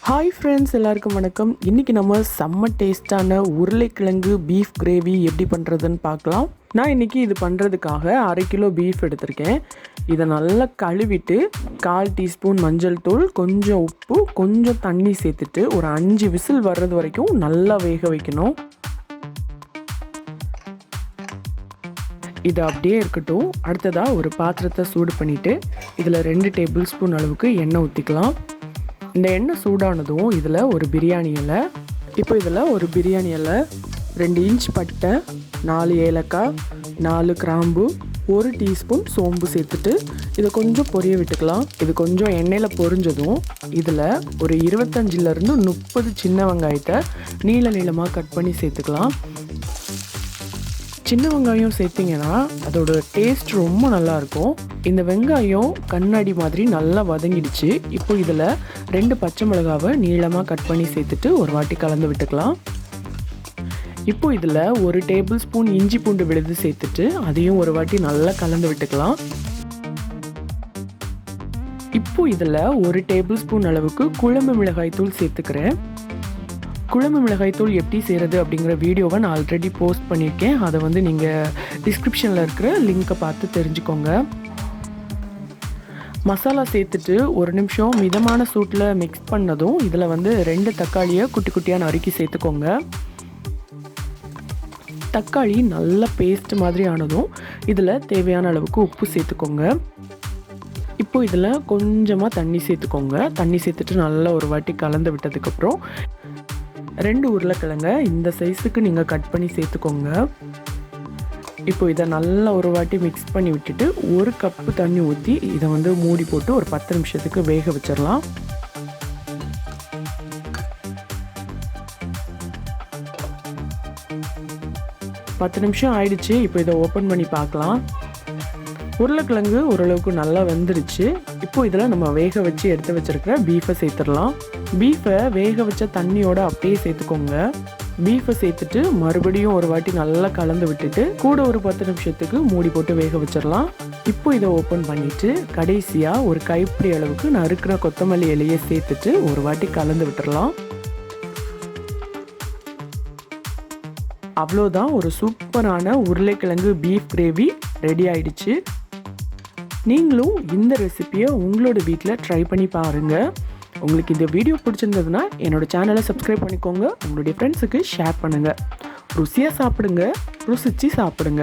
Hi friends, எல்லாருக்கும் வணக்கம். இன்றைக்கி நம்ம செம்ம டேஸ்ட்டான உருளைக்கிழங்கு பீஃப் கிரேவி எப்படி பண்ணுறதுன்னு பார்க்கலாம். நான் இன்றைக்கி இது பண்ணுறதுக்காக 1/2 கிலோ பீஃப் எடுத்திருக்கேன். இதை நல்லா கழுவிட்டு 1/4 டீஸ்பூன் மஞ்சள் தூள், கொஞ்சம் உப்பு, கொஞ்சம் தண்ணி சேர்த்துட்டு ஒரு 5 விசில் வர்றது வரைக்கும் நல்லா வேக வைக்கணும். இது அப்படியே இருக்கட்டும். அடுத்ததாக ஒரு பாத்திரத்தை சூடு பண்ணிவிட்டு இதில் 2 டேபிள் ஸ்பூன் அளவுக்கு எண்ணெய் ஊற்றிக்கலாம். இந்த எண்ணெய் சூடானதும் இதில் ஒரு பிரியாணி இலை, இப்போ இதில் ஒரு பிரியாணி இலை, 2 இன்ச் பட்டை, 4 ஏலக்காய், 4 கிராம்பு, 1 டீஸ்பூன் சோம்பு சேர்த்துட்டு இதை கொஞ்சம் பொரிய விட்டுக்கலாம். இது கொஞ்சம் எண்ணெயில் பொரிஞ்சதும் இதில் ஒரு 25லேருந்து 30 சின்ன வெங்காயத்தை நீளமாக கட் பண்ணி சேர்த்துக்கலாம். சின்ன வெங்காயம் சேர்த்திங்கன்னா அதோட டேஸ்ட் ரொம்ப நல்லாயிருக்கும். இந்த வெங்காயம் கண்ணாடி மாதிரி நல்லா வதங்கிடுச்சு. இப்போ இதில் 2 பச்சை மிளகாவை நீளமாக கட் பண்ணி சேர்த்துட்டு ஒரு வாட்டி கலந்து விட்டுக்கலாம். இப்போ இதில் 1 டேபிள் ஸ்பூன் இஞ்சி பூண்டு விழுது சேர்த்துட்டு அதையும் ஒரு வாட்டி நல்லா கலந்து விட்டுக்கலாம். இப்போ இதில் 1 டேபிள் ஸ்பூன் அளவுக்கு குழம்பு மிளகாய் தூள் சேர்த்துக்கிறேன். குழம்பு மிளகாய் தூள் எப்படி செய்கிறது அப்படிங்கிற வீடியோவை நான் ஆல்ரெடி போஸ்ட் பண்ணியிருக்கேன். அதை நீங்கள் டிஸ்கிரிப்ஷனில் இருக்கிற லிங்க்கை பார்த்து தெரிஞ்சுக்கோங்க. மசாலா சேர்த்துட்டு ஒரு நிமிஷம் மிதமான சூட்டில் மிக்ஸ் பண்ணதும் இதில் 2 தக்காளியை குட்டி குட்டியாக நறுக்கி சேர்த்துக்கோங்க. தக்காளி நல்லா பேஸ்ட் மாதிரி ஆனதும் இதில் தேவையான அளவுக்கு உப்பு சேர்த்துக்கோங்க. இப்போ இதில் கொஞ்சமாக தண்ணி சேர்த்துக்கோங்க. தண்ணி சேர்த்துட்டு நல்லா ஒரு வாட்டி கலந்து விட்டதுக்கப்புறம் 2 உருளைக்கிழங்க இந்த சைஸுக்கு நீங்கள் கட் பண்ணி சேர்த்துக்கோங்க. இப்போ இதை நல்லா ஒரு வாட்டி மிக்ஸ் பண்ணி விட்டுட்டு 1 கப்பு தண்ணி ஊற்றி இதை மூடி போட்டு ஒரு 10 நிமிஷத்துக்கு வேக வச்சிடலாம். பத்து நிமிஷம் ஆயிடுச்சு. இப்போ இதை ஓப்பன் பண்ணி பார்க்கலாம். உருளைக்கிழங்கு ஓரளவுக்கு நல்லா வெந்துருச்சு. இப்போ இதில் நம்ம வேக வச்சு எடுத்து வச்சிருக்கிற பீஃபை சேர்த்துடலாம். பீஃபை வேக வச்ச தண்ணியோட அப்படியே சேர்த்துக்கோங்க. பீஃபை சேர்த்துட்டு மறுபடியும் ஒரு வாட்டி நல்லா கலந்து விட்டுட்டு கூட ஒரு 10 நிமிஷத்துக்கு மூடி போட்டு வேக வச்சிடலாம். இப்போ இதை ஓப்பன் பண்ணிட்டு கடைசியாக ஒரு கைப்பிடி அளவுக்கு நறுக்கிற கொத்தமல்லி இலையை சேர்த்துட்டு ஒரு வாட்டி கலந்து விட்டுடலாம். அவ்வளோதான், ஒரு சூப்பரான உருளைக்கிழங்கு பீஃப் கிரேவி ரெடி ஆயிடுச்சு. நீங்களும் இந்த ரெசிபியை உங்களோட வீட்டில் ட்ரை பண்ணி பாருங்கள். உங்களுக்கு இந்த வீடியோ பிடிச்சிருந்ததுன்னா என்னோட சேனலை சப்ஸ்கிரைப் பண்ணிக்கோங்க. உங்களுடைய ஃப்ரெண்ட்ஸுக்கு ஷேர் பண்ணுங்கள். ருசியாக சாப்பிடுங்க, ருசிச்சு சாப்பிடுங்க.